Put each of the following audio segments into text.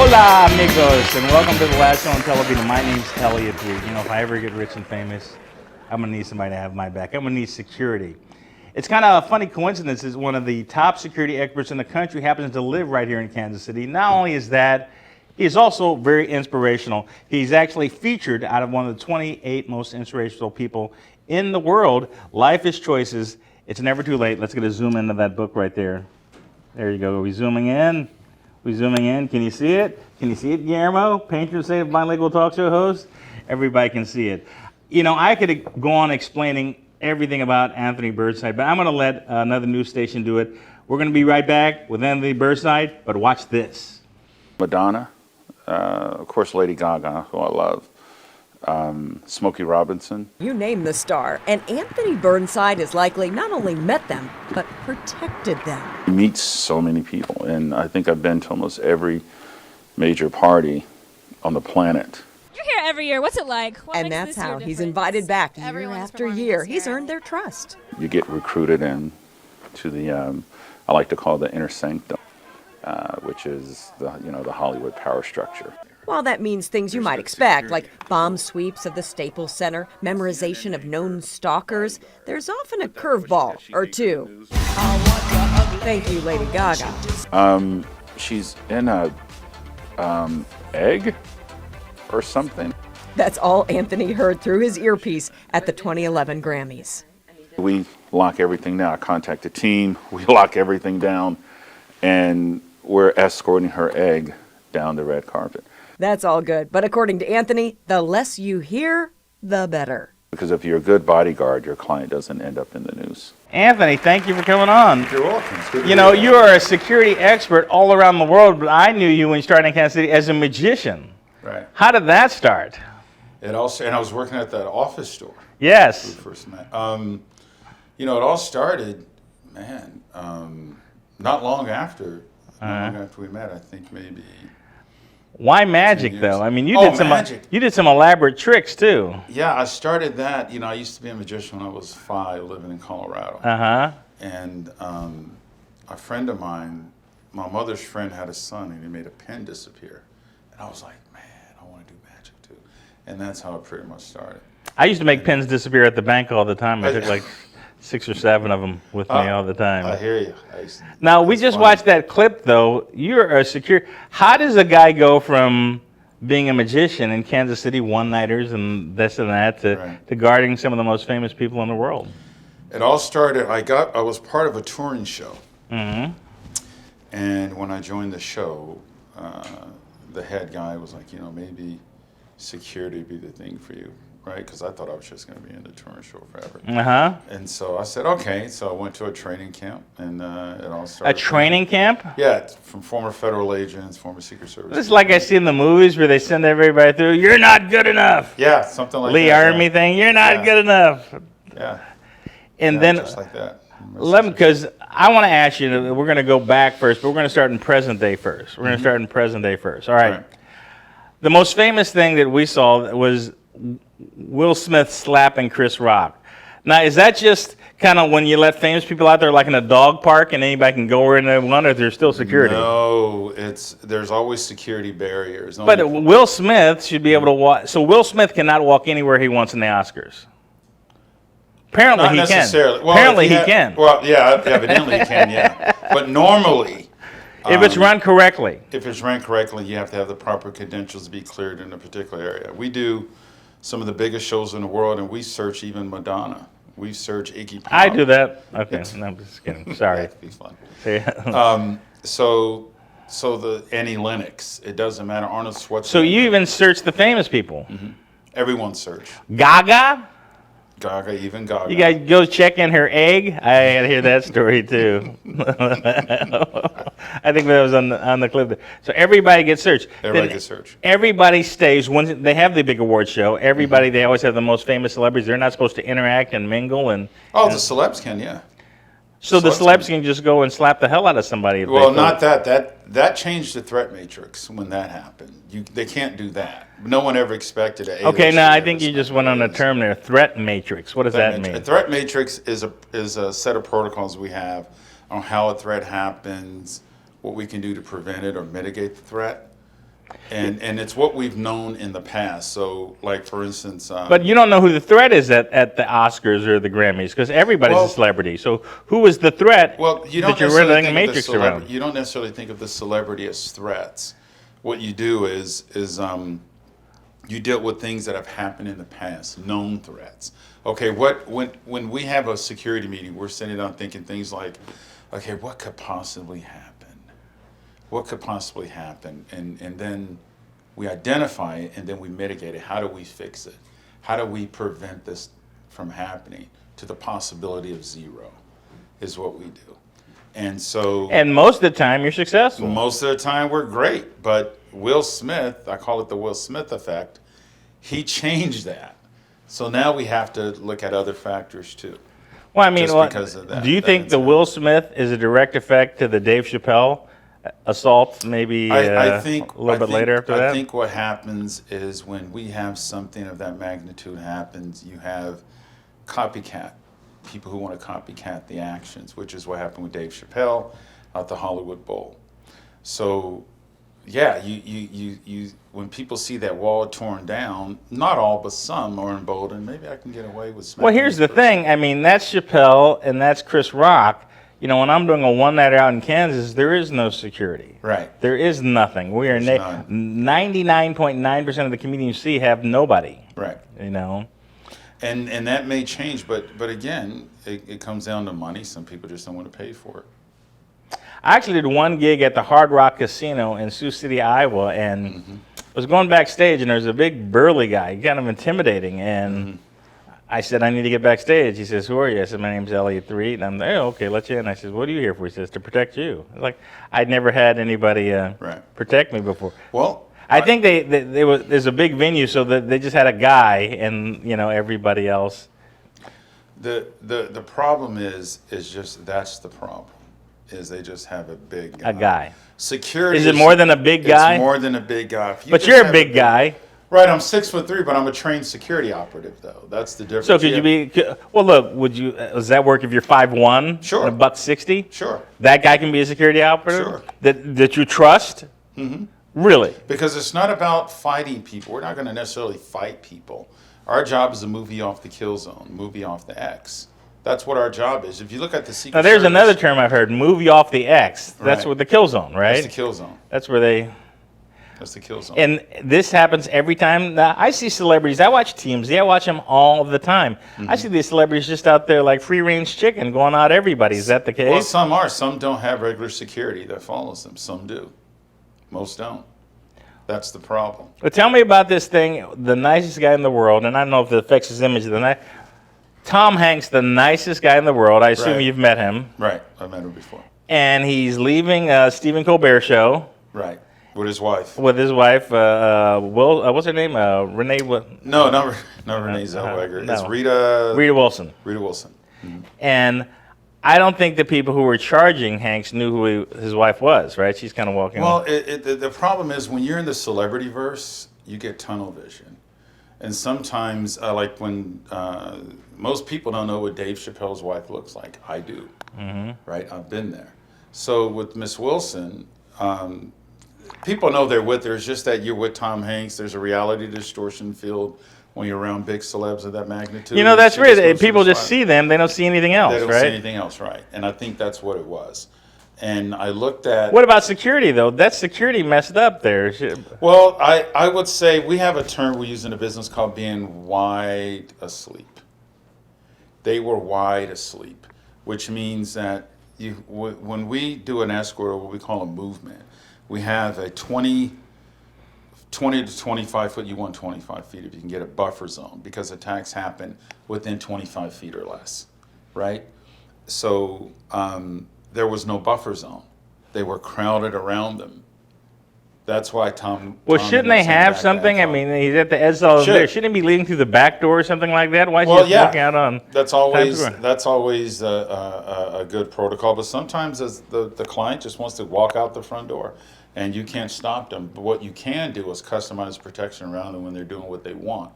Hola, amigos, and welcome to the last show on Televida. My name's Elliot Reed. You know, if I ever get rich and famous, I'm going to need somebody to have my back. I'm going to need security. It's kind of a funny coincidence is one of the top security experts in the country happens to live right here in Kansas City. Not only is that, he's also very inspirational. He's actually featured out of one of the 28 most inspirational people in the world. Life is Choices. It's never too late. Let's get a zoom into that book right there. There you go. Are we zooming in? We're zooming in. Can you see it? Can you see it, Guillermo? Painter, say, bilingual talk show host. Everybody can see it. You know, I could go on explaining everything about Anthony Burnside, but I'm going to let another news station do it. We're going to be right back with Anthony Burnside, but watch this. Madonna, of course, Lady Gaga, who I love. Smokey Robinson. You name the star, and Anthony Burnside has likely not only met them, but protected them. He meets so many people, and I think I've been to almost every major party on the planet. You're here every year. What's it like? And that's how he's invited back year after year. He's earned their trust. You get recruited in to the, I like to call it the inner sanctum, which is the Hollywood power structure. While that means things you might expect, like bomb sweeps of the Staples Center, memorization of known stalkers, there's often a curveball or two. Thank you, Lady Gaga. She's in a egg or something. That's all Anthony heard through his earpiece at the 2011 Grammys. We lock everything down. I contact the team. We lock everything down, and we're escorting her egg down the red carpet. That's all good, but according to Anthony, the less you hear, the better. Because if you're a good bodyguard, your client doesn't end up in the news. Anthony, thank you for coming on. You're welcome. You know, you are a security expert all around the world, but I knew you when you started in Kansas City as a magician. Right. How did that start? And I was working at that office store. Yes. When we first met. It all started, not long after. Not long after we met. I think maybe. Why magic, though? I mean, you did some elaborate tricks too. Yeah, I started that. I used to be a magician when I was 5, living in Colorado. And a friend of mine, my mother's friend, had a son, and he made a pen disappear. And I was like, man, I want to do magic too. And that's how it pretty much started. I used to make pens disappear at the bank all the time. I took like 6 or 7 of them with me all the time. I hear you. Now, we just watched that clip, though. You're a secure. How does a guy go from being a magician in Kansas City, one-nighters and this and that, to guarding some of the most famous people in the world? It all started, I was part of a touring show. Mm-hmm. And when I joined the show, the head guy was like, maybe security would be the thing for you. Right, because I thought I was just going to be in the touring show forever. And so I said, okay. So I went to a training camp, and it all started. A training camp? Yeah, from former federal agents, former Secret Service. This is like I see in the movies where they send everybody through. You're not good enough. Yeah, something like Lee that. Army thing. You're not good enough. Yeah. And then just like that. Because I want to ask you. We're going to go back first, but we're going to start in present day first. We're going to start in present day first. All right. The most famous thing that we saw was Will Smith slapping Chris Rock. Now, is that just kind of when you let famous people out there like in a dog park and anybody can go where they want, or there's still security? No, there's always security barriers. But Will Smith should be able to walk. So Will Smith cannot walk anywhere he wants in the Oscars. Apparently Not he necessarily. can. Well, apparently he can. Well, yeah, evidently he can, yeah. But normally, if it's run correctly. If it's run correctly, you have to have the proper credentials to be cleared in a particular area. We do some of the biggest shows in the world, and we search even Madonna. We search Iggy Pop. I do that. Okay, no, I'm just kidding. Sorry. That'd be fun. So Annie Lennox, it doesn't matter. Arnold Schwarzenegger. So you even search the famous people. Mm-hmm. Everyone search. Gaga? Even Gaga. You guys go check in her egg? I gotta hear that story too. I think that was on the clip there. So everybody gets searched. Everybody gets searched. Everybody stays. When they have the big award show, everybody, they always have the most famous celebrities. They're not supposed to interact and mingle. The celebs can, yeah. So the celebs can just go and slap the hell out of somebody. Well, not that. That changed the threat matrix when that happened. They can't do that. No one ever expected it. Okay, now I think you just went on a term there, threat matrix. What does that mean? A threat matrix is a set of protocols we have on how a threat happens, what we can do to prevent it or mitigate the threat. And it's what we've known in the past. So, like for instance, But you don't know who the threat is at the Oscars or the Grammys because everybody's Well- a celebrity. So who is the threat well, you don't that you're necessarily running a think of the matrix celebrity. around? You don't necessarily think of the celebrity as threats. What you do is you deal with things that have happened in the past, known threats. Okay, when we have a security meeting, we're sitting down thinking things like, okay, what could possibly happen? What could possibly happen? And then we identify it and then we mitigate it. How do we fix it? How do we prevent this from happening to the possibility of zero is what we do. And so And most of the time, you're successful. most of the time we're great, but Will Smith, I call it the Will Smith effect, he changed that. So now we have to look at other factors too. Well, I mean, just because of that- do you that think the incident. Will Smith is a direct effect to the Dave Chappelle assault? Maybe I think a little bit later after that. I think what happens is when we have something of that magnitude happens, you have copycat people who want to copycat the actions, which is what happened with Dave Chappelle at the Hollywood Bowl. So, yeah, you when people see that wall torn down, not all but some are emboldened. Maybe I can get away with. Well, here's the thing. I mean, that's Chappelle and that's Chris Rock. You know, when I'm doing a one night out in Kansas, there is no security. Right. There is nothing. We are There's none. 99.9% of the comedians you see have nobody. Right. You know. And that may change, but again, it comes down to money. Some people just don't want to pay for it. I actually did one gig at the Hard Rock Casino in Sioux City, Iowa, and was going backstage, and there was a big burly guy, kind of intimidating, and I said, I need to get backstage. He says, who are you? I said, my name's Elliot Threet, and I'm there, oh, okay, let you in. I said, what are you here for? He says, to protect you. I was like, I'd never had anybody protect me before. Well, I think there's a big venue, so that they just had a guy, and you know everybody else. the problem is just that's the problem. Is they just have a big guy. A guy. Security. Is it more than a big guy? It's more than a big guy. If you But just you're a have big guy. Right, I'm 6'3", but I'm a trained security operative, though. That's the difference. So could you be? Well, look. Would you? Does that work if you're 5'1"? Sure. And $160? Sure. That guy can be a security operative. Sure. That you trust. Mm-hmm. Really? Because it's not about fighting people. We're not going to necessarily fight people. Our job is to move you off the kill zone, move you off the X. That's what our job is. If you look at the Secret Now there's Service, another term I've heard: move you off the X. That's Right. what the kill zone, right? That's the kill zone. That's where they. That's the kill zone. And this happens every time. Now, I see celebrities. I watch TMZ. I watch them all the time. I see these celebrities just out there like free-range chicken, going out everybody. Is that the case? Well, some are. Some don't have regular security that follows them. Some do. Most don't. That's the problem. But tell me about this thing. The nicest guy in the world, and I don't know if it affects his image. Tom Hanks, the nicest guy in the world. I assume Right. you've met him. Right. I've met him before. And he's leaving Stephen Colbert show Right. With his wife. with his wife. What's her name? Renee. No, not Renee Zellweger. no. It's Rita Wilson. Wilson. And I don't think the people who were charging Hanks knew who his wife was, right? She's kind of walking. Well, the problem is when you're in the celebrity verse, you get tunnel vision. And sometimes, like when most people don't know what Dave Chappelle's wife looks like. I do. Right? I've been there. So with Miss Wilson, people know they're with her. It's just that you're with Tom Hanks. There's a reality distortion field when you're around big celebs of that magnitude. You know, that's She weird. goes through People the just slide. see them; they don't see anything else, They don't right? see anything else, right? And I think that's what it was. And I looked at. What about security, though? That security messed up there. Well, I would say we have a term we use in the business called being wide asleep. They were wide asleep, which means that when we do an escort, or what we call a movement, we have a 20 to 25 foot, you want 25 feet if you can get a buffer zone, because attacks happen within 25 feet or less, right? So there was no buffer zone. They were crowded around them. That's why Tom. Well, Tom shouldn't ended they up saying have back something? that I far. mean, he's at the edge of Should. there. Shouldn't he be leading through the back door or something like that? Why is he Well, just yeah, walking out on? that's Times always Square? a good protocol. But sometimes as the client just wants to walk out the front door, and you can't stop them. But what you can do is customize protection around them when they're doing what they want.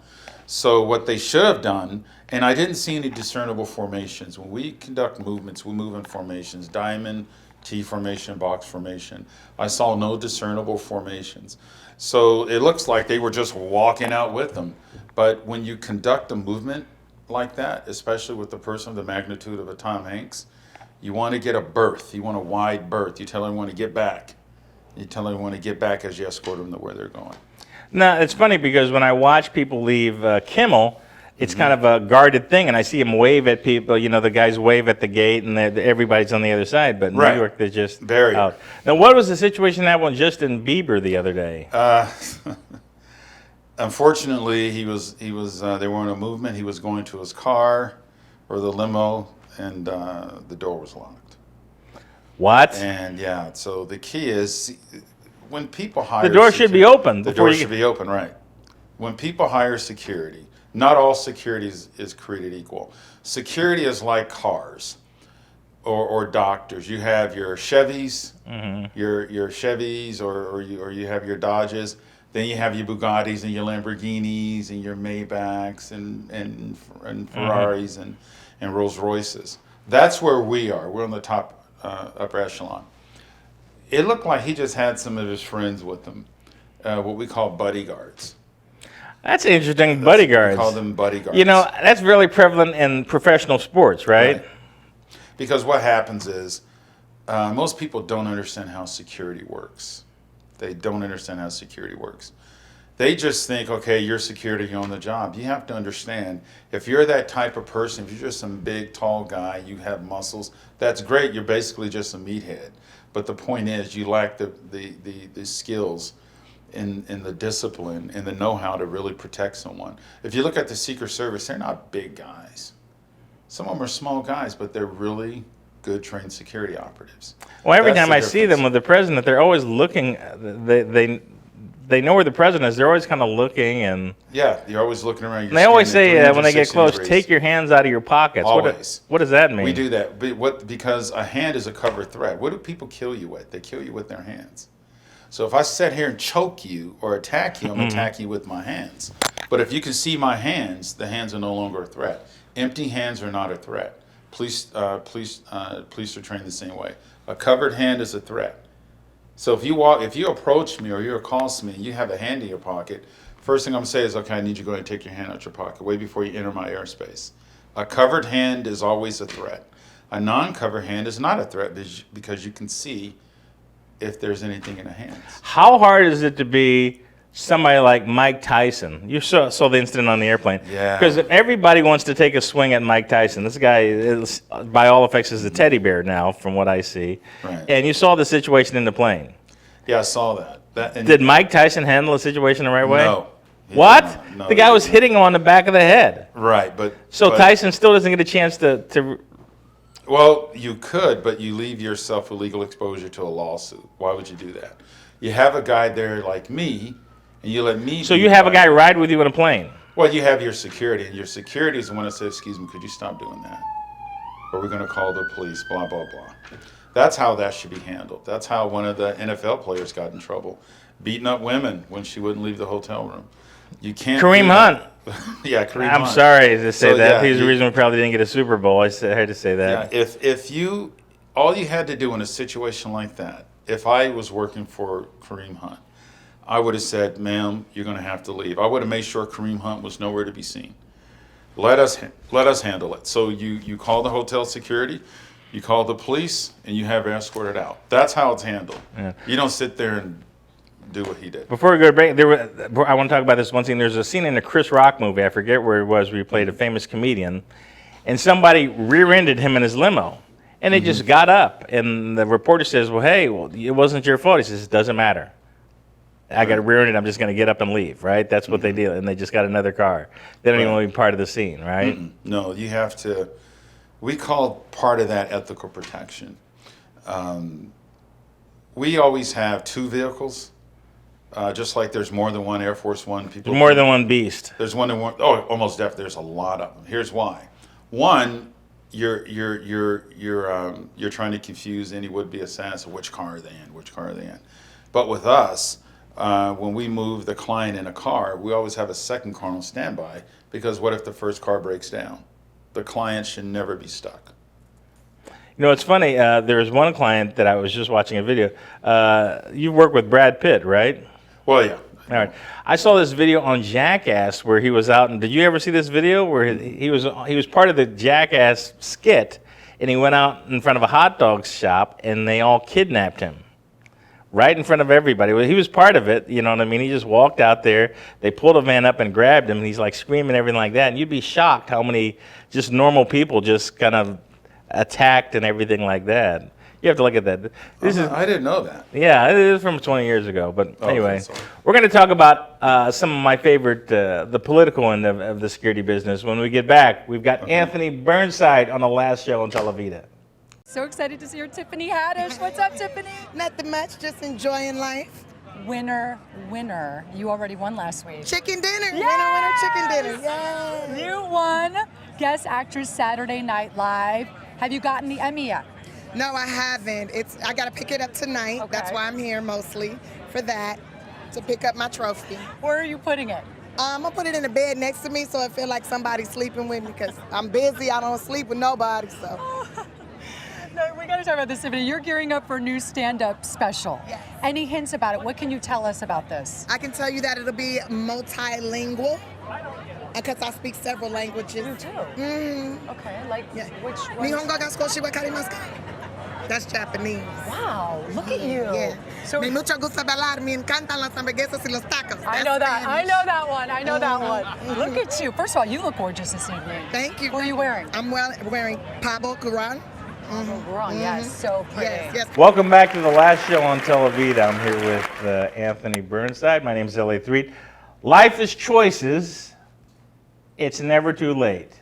So what they should have done, and I didn't see any discernible formations. When we conduct movements, we move in formations: diamond, T formation, box formation. I saw no discernible formations. So it looks like they were just walking out with them. But when you conduct a movement like that, especially with the person of the magnitude of a Tom Hanks, you want to get a berth. You want a wide berth. You tell everyone to get back. You tell everyone to get back as you escort them to where they're going. Now, it's funny because when I watch people leave Kimmel, it's kind of a guarded thing, and I see them wave at people. You know, the guys wave at the gate, and everybody's on the other side. But in Right. New York, they're just Barrier. out. Now, what was the situation that one Justin Bieber the other day? Unfortunately, he was. They were in a movement. He was going to his car or the limo, and the door was locked. What? And yeah, so the key is when people hire. The door should be open The before door you should be open, right? When people hire security, not all security is created equal. Security is like cars or doctors. You have your Chevys, your Chevys, or you have your Dodges. Then you have your Bugattis and your Lamborghinis and your Maybachs and Ferraris and Rolls Royces. That's where we are. We're on the top upper echelon. It looked like he just had some of his friends with him, what we call bodyguards. That's interesting, bodyguards. We call them bodyguards. You know, that's really prevalent in professional sports, right? Because what happens is most people don't understand how security works. They don't understand how security works. They just think, okay, you're security, you're on the job. You have to understand, if you're that type of person, if you're just some big, tall guy, you have muscles, that's great. You're basically just a meathead. But the point is, you lack the skills and the discipline and the know-how to really protect someone. If you look at the Secret Service, they're not big guys. Some of them are small guys, but they're really good trained security operatives. Well, every That's time the I see difference. them with the president, they're always looking. They know where the president is. They're always kind of looking, and Yeah, you're always looking around. they always say when they get close, take your hands out of your pockets. Always. What does that mean? We do that, because a hand is a covered threat. What do people kill you with? They kill you with their hands. So if I sit here and choke you or attack you, I'm attacking you with my hands. But if you can see my hands, the hands are no longer a threat. Empty hands are not a threat. Police are trained the same way. A covered hand is a threat. So if you approach me or you accost me and you have a hand in your pocket, first thing I'm gonna say is, okay, I need you to go ahead and take your hand out your pocket way before you enter my airspace. A covered hand is always a threat. A non-covered hand is not a threat because you can see if there's anything in the hands. How hard is it to be somebody like Mike Tyson? You saw the incident on the airplane. Yeah. Because everybody wants to take a swing at Mike Tyson. This guy, is, by all effects, is a teddy bear now, from what I see. Right. And you saw the situation in the plane. Yeah, I saw that. Did Mike Tyson handle the situation the right way? No. he What? did not. No, The he guy did was not. hitting him on the back of the head. Right, but Tyson still doesn't get a chance to. Well, you could, but you leave yourself with legal exposure to a lawsuit. Why would you do that? You have a guy there like me, and you let me. So be you have a the guy ride with you in a plane. Well, you have your security, and your security is the one that says, "Excuse me, could you stop doing that? Or we're going to call the police." Blah blah blah. That's how that should be handled. That's how one of the NFL players got in trouble, beating up women when she wouldn't leave the hotel room. You can't. Kareem do that. Hunt. Yeah, Kareem I'm Hunt. sorry to say So, that. yeah, He's the you- reason we probably didn't get a Super Bowl. I had to say that. Yeah, if you all you had to do in a situation like that, if I was working for Kareem Hunt, I would have said, "Ma'am, you're going to have to leave." I would have made sure Kareem Hunt was nowhere to be seen. Let us handle it. So you call the hotel security, you call the police, and you have her escorted out. That's how it's handled. Yeah. You don't sit there and do what he did. Before we go to break, I want to talk about this one scene. There's a scene in a Chris Rock movie. I forget where it was, where he played a famous comedian, and somebody rear-ended him in his limo, and they just got up. And the reporter says, "Well, hey, it wasn't your fault." He says, "It doesn't matter. I got rear-ended. I'm just going to get up and leave." Right? That's what they do, and they just got another car. They don't even want to be part of the scene, right? No, you have to. We call part of that ethical protection. We always have two vehicles. Just like there's more than one Air Force One. People More than one beast. There's one than one. Oh, almost definitely. There's a lot of them. Here's why. One, you're trying to confuse any would-be assassin. Which car are they in? Which car are they in? But with us, when we move the client in a car, we always have a second car on standby, because what if the first car breaks down? The client should never be stuck. You know, it's funny. There was one client that I was just watching a video. You work with Brad Pitt, right? Well, yeah. All right. I saw this video on Jackass where he was out, and did you ever see this video where he was part of the Jackass skit, and he went out in front of a hot dog shop, and they all kidnapped him, right in front of everybody. Well, he was part of it, you know what I mean? He just walked out there. They pulled a van up and grabbed him, and he's like screaming and everything like that. And you'd be shocked how many just normal people just kind of attacked and everything like that. You have to look at that. I didn't know that. Yeah, it is from 20 years ago. But anyway, sorry. we're going to talk about some of my favorite, the political end of the security business. When we get back, we've got Anthony Burnside on the last show on Televida. So excited to see your Tiffany Haddish. What's up, Tiffany? Nothing much, just enjoying life. Winner, winner. You already won last week. Chicken dinner. Yes! Winner, chicken dinner. Yay. You won Guest Actress Saturday Night Live. Have you gotten the Emmy yet? No, I haven't. I got to pick it up tonight. Okay. That's why I'm here mostly, for that, to pick up my trophy. Where are you putting it? I'm going to put it in the bed next to me so it feel like somebody's sleeping with me because I'm busy. I don't sleep with nobody, so. No, we got to talk about this, Tiffany. You're gearing up for a new stand-up special. Yes. Any hints about it? What can you tell us about this? I can tell you that it'll be multilingual because I speak several languages. You do? Okay, like Yeah. which Nihongo ga skoshi wakarimasu ka? That's Japanese. Wow, look at you. Yeah. So Me mucho gusta bailar, me encantan las hamburguesas y los tacos. I That's know that. I Spanish. know that one. I know that one. Look at you. First of all, you look gorgeous this evening. Thank you. What are you wearing? I'm wearing Pablo Quran. Wrong. Yes, so pretty. Yes. Welcome back to the last show on Televida. I'm here with Anthony Burnside. My name's Elliot Threet. Life is choices. It's never too late.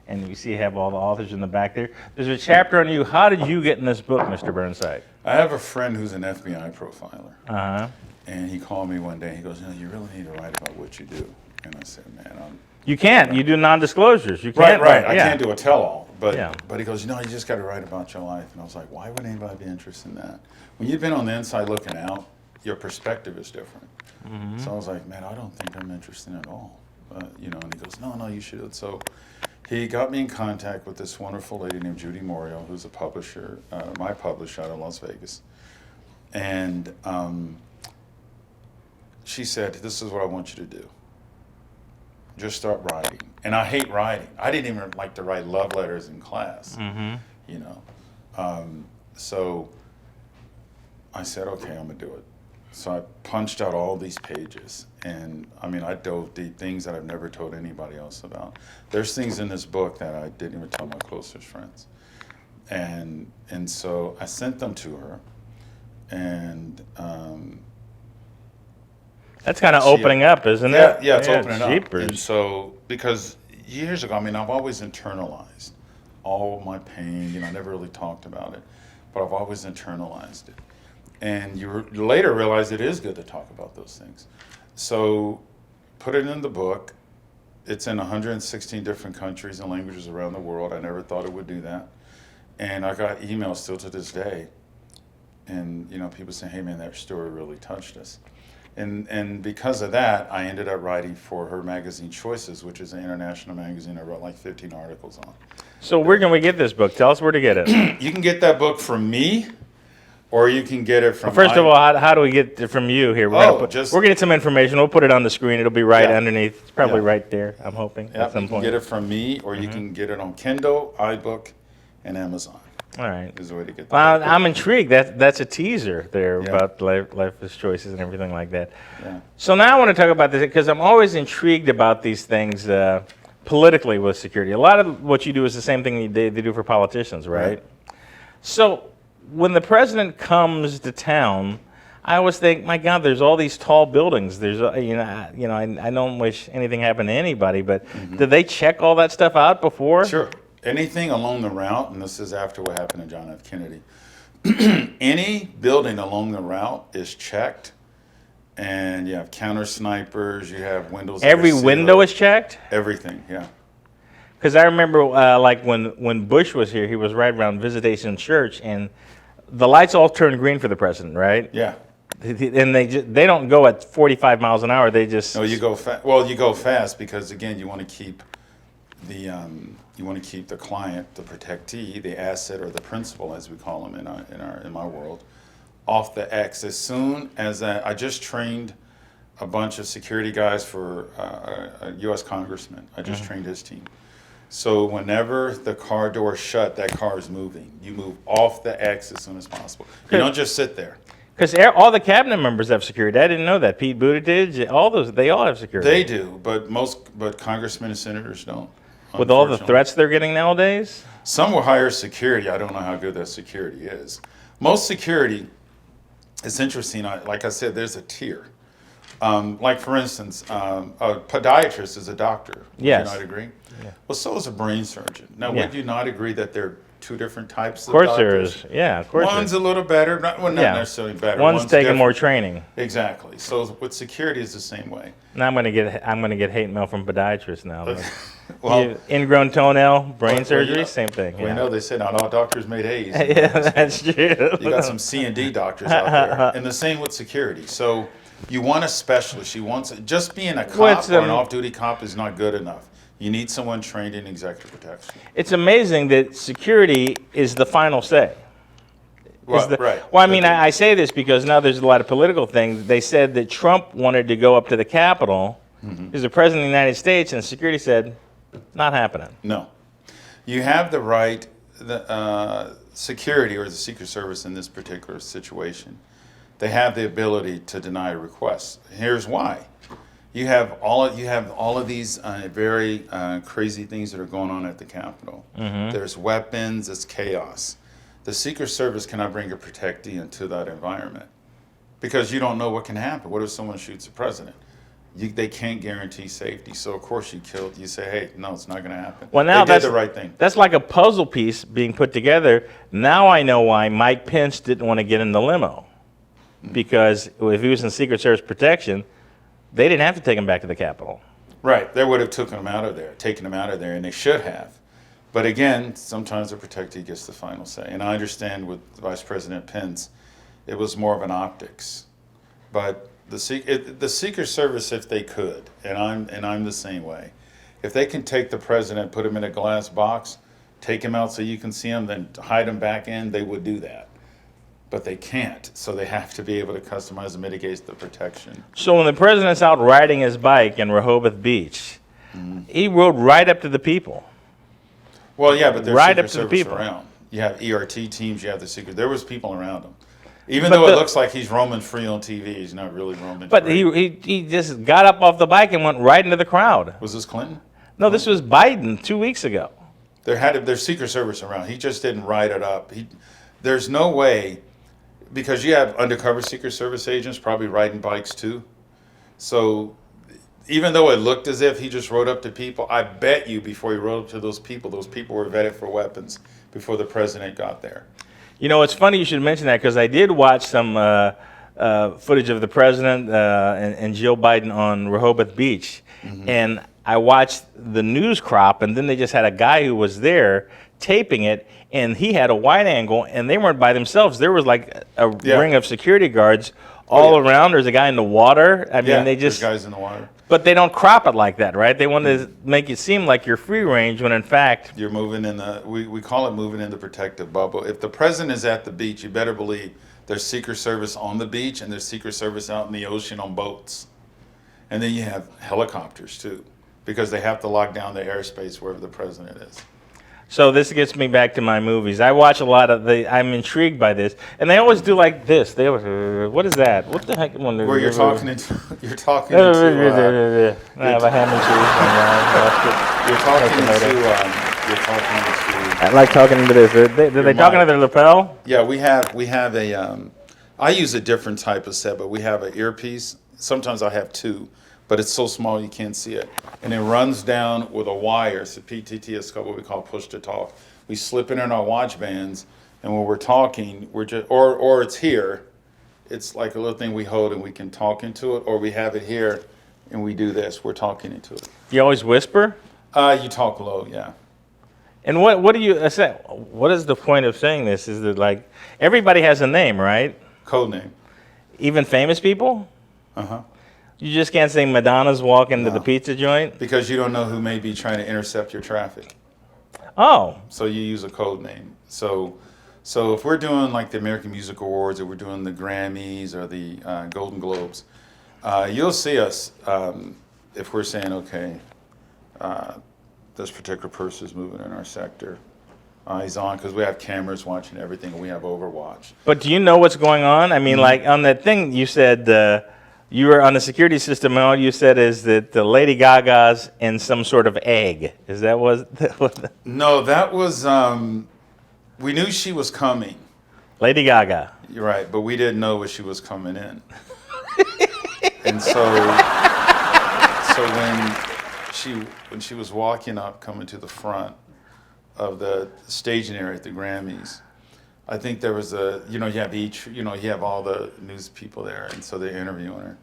And you see, you have all the authors in the back there. There's a chapter on you. How did you get in this book, Mr. Burnside? I have a friend who's an FBI profiler. Uh-huh. And he called me one day. He goes, you really need to write about what you do. And I said, man, You can't. You do non-disclosures. You can't. Right. I yeah. can't do a tell-all. But Yeah. but he goes, you just got to write about your life. And I was like, why would anybody be interested in that? When you've been on the inside looking out, your perspective is different. So I was like, man, I don't think I'm interested at all. And he goes, no, you should. So he got me in contact with this wonderful lady named Judy Morial, who's a publisher, my publisher out of Las Vegas. And she said, this is what I want you to do. Just start writing. And I hate writing. I didn't even like to write love letters in class, So I said, okay, I'm going to do it. So I punched out all these pages. And, I dove deep, things that I've never told anybody else about. There's things in this book that I didn't even tell my closest friends. And so I sent them to her. And That's kind of opening up, isn't it? yeah, it's opening up. Jeepers. And so, because years ago, I've always internalized all my pain. I never really talked about it, but I've always internalized it. And you later realize it is good to talk about those things. So, put it in the book. It's in 116 different countries and languages around the world. I never thought it would do that. And I got emails still to this day. And, people saying, hey, man, that story really touched us. And because of that, I ended up writing for her magazine Choices, which is an international magazine I wrote like 15 articles on. So where can we get this book? Tell us where to get it. You can get that book from me, or you can get it from... First of all, how do we get it from you here? We're getting some information. We'll put it on the screen. It'll be right underneath. It's probably right there, I'm hoping, at some you point. can get it from me, or you can get it on Kindle, iBook, and Amazon. All right. Is the way to get Well, book. I'm intrigued. That's a teaser there Yeah. about life is choices and everything like that. Yeah. So now I want to talk about this because I'm always intrigued about these things politically with security. A lot of what you do is the same thing they do for politicians, right? So when the president comes to town, I always think, my God, there's all these tall buildings. There's, I don't wish anything happened to anybody, but did they check all that stuff out before? Sure. Anything along the route, and this is after what happened to John F. Kennedy, any building along the route is checked, and you have counter snipers, you have windows. that are Every window sealed. is checked? Everything, yeah. Because I remember, like when Bush was here, he was right around Visitation Church, and the lights all turned green for the president, right? Yeah. And they don't go at 45 miles an hour. They just No, you go fast. Well, you go fast because, again, you want to keep the you want to keep the client, the protectee, the asset, or the principal, as we call them in my world, off the X. As soon as I just trained a bunch of security guys for a U.S. congressman. I just trained his team. So whenever the car door is shut, that car is moving. You move off the X as soon as possible. You don't just sit there. Because all the cabinet members have security. I didn't know that. Pete Buttigieg, all those, they all have security. They do, but congressmen and senators don't. With all the unfortunately. threats they're getting nowadays? Some will hire security. I don't know how good that security is. Most security, it's interesting. Like I said, there's a tier. Like for instance, a podiatrist is a doctor. Would Yes. you not agree? Yeah. Well, so is a brain surgeon. Now, Yeah. would you not agree that there are two different types of Of course doctors? there is. Yeah, of course One's there a little better, not Yeah. necessarily better. One's taking different. more training. Exactly. So with security, is the same way. Now I'm gonna get hate mail from podiatrists now. Well, Ingrown toenail, brain well, surgery, you know, same thing. We know they say not all doctors made A's. Yeah, that's true. You got some C&D doctors out there, and the same with security. So you want a specialist. Just being a cop or an off-duty cop is not good enough. You need someone trained in executive protection. It's amazing that security is the final say. Well, right. Well, I mean, I say this because now there's a lot of political things. They said that Trump wanted to go up to the Capitol. He's the president of the United States, and security said, not happening. No. You have the right, the security or the Secret Service in this particular situation, they have the ability to deny requests. Here's why. You have all of these very crazy things that are going on at the Capitol. There's weapons, it's chaos. The Secret Service cannot bring a protectee into that environment because you don't know what can happen. What if someone shoots the president? They can't guarantee safety. So of course you say, hey, no, it's not going to happen. Well, now they did the right thing. That's like a puzzle piece being put together. Now I know why Mike Pence didn't want to get in the limo, because if he was in Secret Service protection, they didn't have to take him back to the Capitol. Right, they would have taken him out of there, and they should have. But again, sometimes the protectee gets the final say. And I understand with Vice President Pence, it was more of an optics. But the Secret Service, if they could, and I'm the same way, if they can take the president, put him in a glass box, take him out so you can see him, then hide him back in, they would do that. But they can't, so they have to be able to customize and mitigate the protection. So when the president's out riding his bike in Rehoboth Beach, he rode right up to the people. Well, yeah, but there's Right Secret up to the Service people. around. You have ERT teams, you have the Secret. There was people around him. Even though it looks like he's roaming free on TV, he's not really roaming But free. he just got up off the bike and went right into the crowd. Was this Clinton? No, this was Biden 2 weeks ago. There's Secret Service around. He just didn't ride it up. There's no way, because you have undercover Secret Service agents probably riding bikes too. So even though it looked as if he just rode up to people, I bet you before he rode up to those people were vetted for weapons before the president got there. You know, it's funny you should mention that, because I did watch some footage of the president and Jill Biden on Rehoboth Beach. And I watched the news crop, and then they just had a guy who was there taping it, and he had a wide angle, and they weren't by themselves. There was like a ring of security guards all around. There's a guy in the water. I mean, there's guys in the water. But they don't crop it like that, right? They want to make it seem like you're free range when in fact You're moving in we call it moving in the protective bubble. If the president is at the beach, you better believe there's Secret Service on the beach and there's Secret Service out in the ocean on boats. And then you have helicopters too, because they have to lock down the airspace wherever the president is. So this gets me back to my movies. I watch a lot of I'm intrigued by this, and they always do like this. They always, what is that? What the heck? Where you're talking into, I have a ham and cheese. I like talking into this. Are they talking to their lapel? Yeah, we have a. I use a different type of set, but we have an earpiece. Sometimes I have two, but it's so small you can't see it, and it runs down with a wire. It's a PTT. It's what we call push to talk. We slip it in our watch bands, and when we're talking, we're just or it's here. It's like a little thing we hold, and we can talk into it, or we have it here, and we do this. We're talking into it. You always whisper? You talk low, yeah. And what do you say? What is the point of saying this? Is that like everybody has a name, right? Code name. Even famous people? Uh-huh. You just can't say Madonna's walking to the pizza joint? Because you don't know who may be trying to intercept your traffic. Oh. So you use a code name. So if we're doing like the American Music Awards, or we're doing the Grammys or the Golden Globes, you'll see us if we're saying, okay, this particular person is moving in our sector. He's on, because we have cameras watching everything, and we have Overwatch. But do you know what's going on? I mean, like on that thing you said, you were on the security system, and all you said is that the Lady Gaga's in some sort of egg. Is that what? No, that was, we knew she was coming. Lady Gaga. You're right, but we didn't know what she was coming in. And so when she was walking up, coming to the front of the staging area at the Grammys, I think there was you have all the news people there, and so they're interviewing her.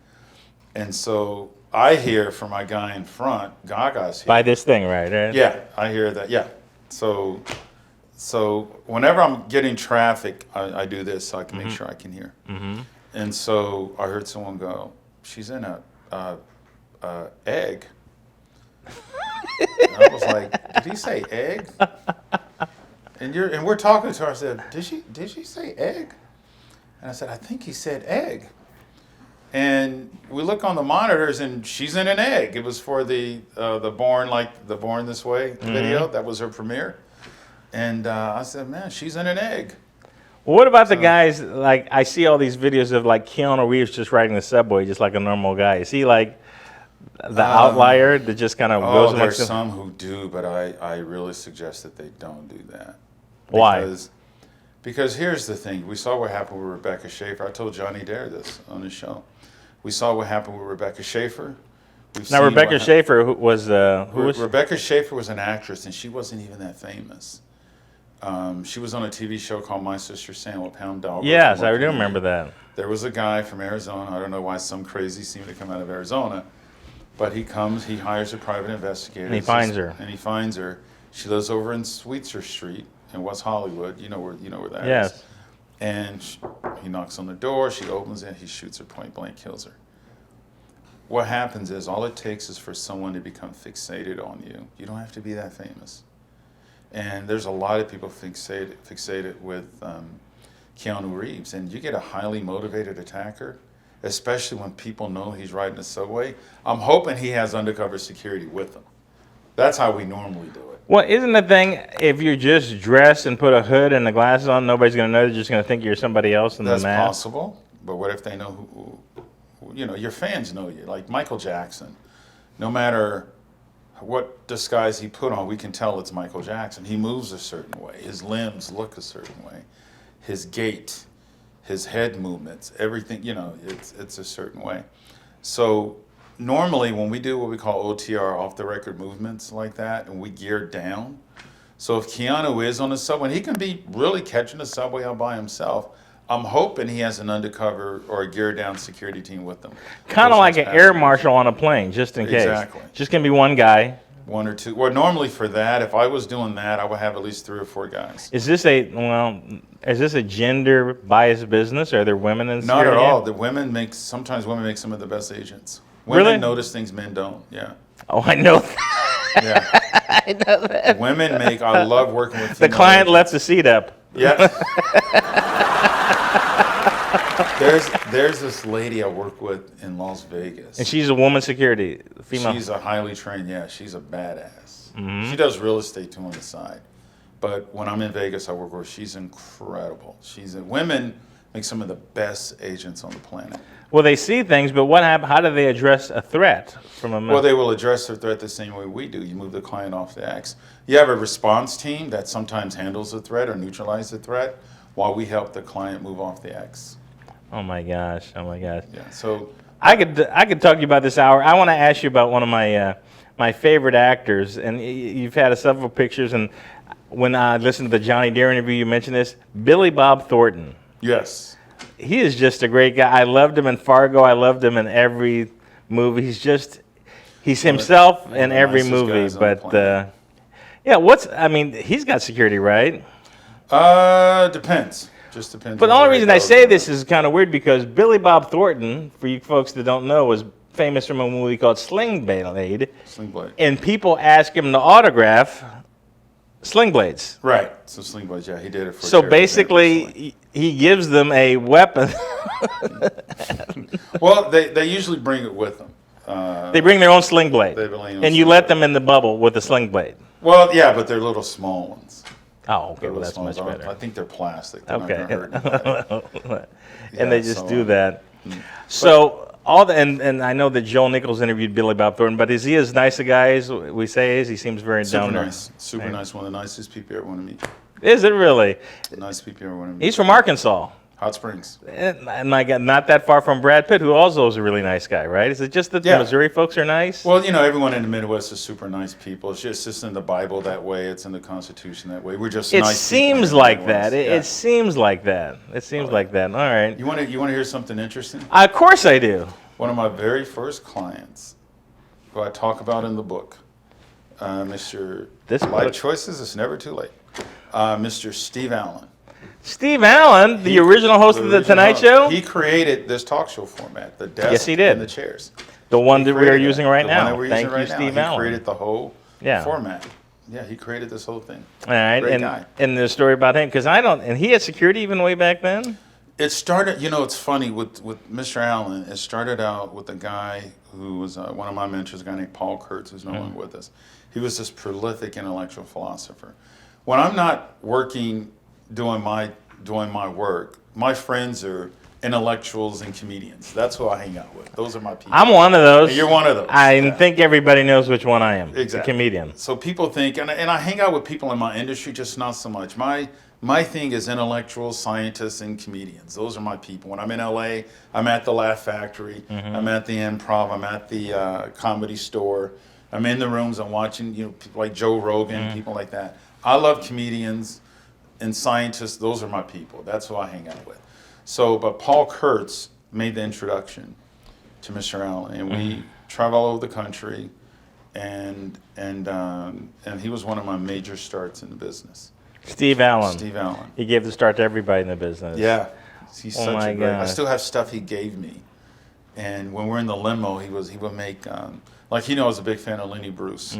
And so I hear from my guy in front, Gaga's here. By this thing, right? Yeah, I hear that, yeah. So whenever I'm getting traffic, I do this so I can make sure I can hear. Mm-hmm. And so I heard someone go, she's in a egg. And I was like, did he say egg? And we're talking to her. I said, did she say egg? And I said, I think he said egg. And we look on the monitors, and she's in an egg. It was for the Born This Way video. That was her premiere. And I said, man, she's in an egg. Well, what about the guys, like, I see all these videos of, like, Keanu Reeves just riding the subway just like a normal guy. Is he, like, the outlier that just kind of goes amongst there's them? some who do, but I really suggest that they don't do that. Why? Because here's the thing. We saw what happened with Rebecca Schaefer. I told Johnny Dare this on his show. We saw what happened with Rebecca Schaefer. Now, Rebecca Schaefer who was Rebecca Schaefer was an actress, and she wasn't even that famous. She was on a TV show called My Sister Sam with Pound Dog. Yes, I do remember that. There was a guy from Arizona. I don't know why some crazy seemed to come out of Arizona, but he hires a private investigator. And he finds her. She lives over in Sweetser Street in West Hollywood. You know where that is. Yes. And he knocks on the door. She opens it. He shoots her point blank, kills her. What happens is all it takes is for someone to become fixated on you. You don't have to be that famous. And there's a lot of people fixated with Keanu Reeves. And you get a highly motivated attacker, especially when people know he's riding the subway. I'm hoping he has undercover security with him. That's how we normally do it. Well, isn't the thing, if you just dress and put a hood and the glasses on, nobody's going to know. They're just going to think you're somebody else in the mask? That's possible. But what if they know who your fans know you? Like Michael Jackson. No matter what disguise he put on, we can tell it's Michael Jackson. He moves a certain way. His limbs look a certain way. His gait, his head movements, everything, it's a certain way. So normally when we do what we call OTR, off the record movements like that, and we gear down. So if Keanu is on the subway, he can be really catching the subway all by himself. I'm hoping he has an undercover or a gear down security team with him. Kind of like an air marshal on a plane, just in case. Exactly. Just going to be one guy. One or two. Well, normally for that, if I was doing that, I would have at least 3 or 4 guys. Is this a gender biased business? Are there women in security? Not at all. Sometimes women make some of the best agents. Women Really? notice things men don't. Yeah. Oh, I know that. Yeah. I know that. Women I love working with The female client agents. left the seat up. Yeah. There's this lady I work with in Las Vegas. And she's a woman security, female. She's a highly trained, she's a badass. Mm-hmm. She does real estate too on the side. But when I'm in Vegas, I work with her. She's incredible. Women make some of the best agents on the planet. Well, they see things, but how do they address a threat from a man? Well, they will address the threat the same way we do. You move the client off the X. You have a response team that sometimes handles the threat or neutralizes the threat while we help the client move off the X. Oh my gosh. Yeah. So I could talk to you about this hour. I want to ask you about one of my favorite actors, and you've had several pictures. And when I listened to the Johnny Dare interview, you mentioned this, Billy Bob Thornton. yes. He is just a great guy. I loved him in Fargo. I loved him in every movie. He's himself in every movie. But he's got security, right? Depends. Just depends. But the only reason I say this is kind of weird because Billy Bob Thornton, for you folks that don't know, was famous from a movie called Sling Blade. Sling Blade. And people ask him to autograph Sling blades. Right. So sling blades, yeah, he did it for So charity event recently. basically, he gives them a weapon. Well, they usually bring it with them. They bring their own sling blade. They bring their own And you sling let blade. them in the bubble with the sling blade. Well, yeah, but they're little small ones. Oh, okay. They're Well, little that's small much ones. better. I think they're plastic. They're Okay. not gonna hurt anybody. And they Yeah, just so, do that. So all the and I know that Joel Nichols interviewed Billy Bob Thornton, but is he as nice a guy as we say he is? He seems very Super down there. nice. Super nice. One of the nicest people you ever want to meet. Is it really? The nicest people you ever want to meet. He's from Arkansas. Hot Springs. And my God, not that far from Brad Pitt, who also is a really nice guy, right? Is it just that Yeah. the Missouri folks are nice? Well, you know, everyone in the Midwest is super nice people. It's just in the Bible that way. It's in the Constitution that way. We're just it nice people seems in the like Midwest. that. It, Yeah. it seems like that. It seems like that. All right. You want to hear something interesting? Of course I do. One of my very first clients, who I talk about in the book, Mr. This Life book? Choices, it's never too late. Mr. Steve Allen. Steve Allen, the original host of The original Tonight host. Show? He created this talk show format, the desk Yes, he did. and the chairs. The one He that we are created using that. right The one now. that we're Thank using you, right now. Steve He Allen. created the whole Yeah. format. Yeah, he created this whole thing. All right. Great guy. And the story about him, because I don't, and he had security even way back then? It started, you know, it's funny with Mr. Allen. It started out with a guy who was one of my mentors, a guy named Paul Kurtz, who's no longer with us. He was this prolific intellectual philosopher. When I'm not working, doing my work, my friends are intellectuals and comedians. That's who I hang out with. Those are my people. I'm one of those. You're one of those. I Yeah. think everybody knows which one I am. Exactly. A comedian. So people think, and I hang out with people in my industry, just not so much. My thing is intellectuals, scientists, and comedians. Those are my people. When I'm in LA, I'm at the Laugh Factory, I'm at the Improv, I'm at the Comedy Store. I'm in the rooms, I'm watching, you know, people like Joe Rogan, people like that. I love comedians and scientists. Those are my people. That's who I hang out with. So, but Paul Kurtz made the introduction to Mr. Allen, and we travel all over the country, and he was one of my major starts in the business. Steve Allen. Steve Allen. He gave the start to everybody in the business. Yeah, he's Oh such my a great. I gosh. still have stuff he gave me, and when we're in the limo, he would make like he knows I was a big fan of Lenny Bruce,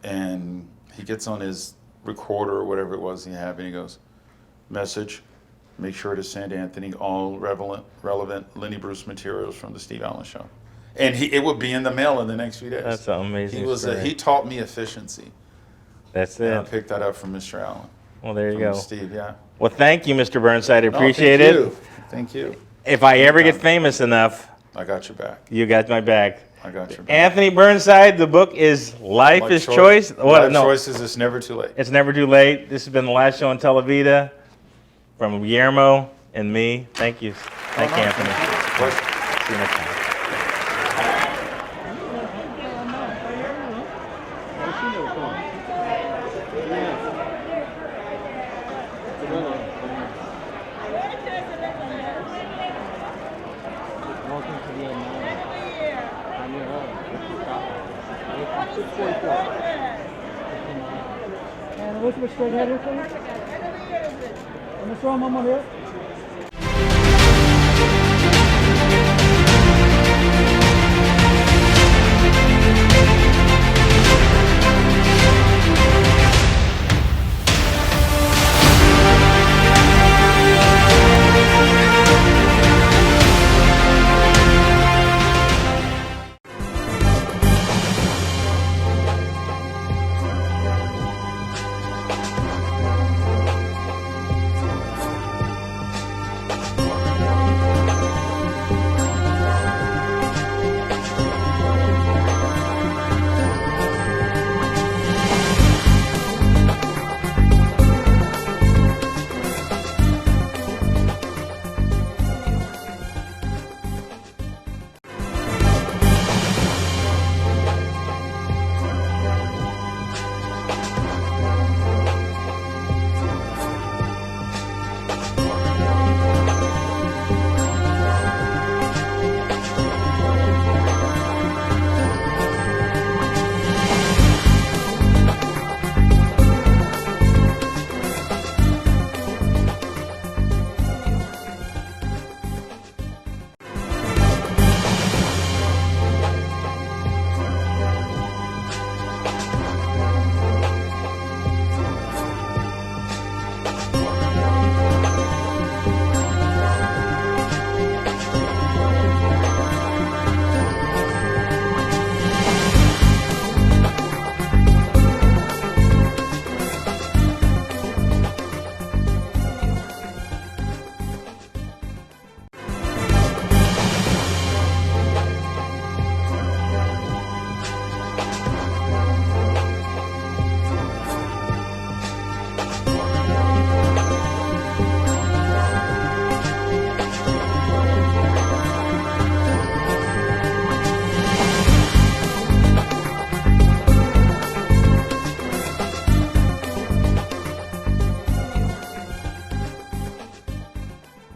and he gets on his recorder or whatever it was he had, and he goes, "Message, make sure to send Anthony all relevant Lenny Bruce materials from the Steve Allen Show," and it would be in the mail in the next few days. That's an amazing story. He taught me efficiency. That's And I it. picked that up from Mr. Allen. Well, there you From go. Steve, yeah. Well, thank you, Mr. Burnside. I No, appreciate thank it. you. Thank you. If I ever get famous enough, I got your back. you got my back. I got your back. Anthony Burnside, the book is Life Life is Choice. What? Life No, Choices, it's never too late. it's never too late. This has been the last show on Televida from Guillermo and me. Thank you. Thank you, Anthony. It's a pleasure. See you next time. And what's straight ahead here, please? And what's wrong, Mama, here?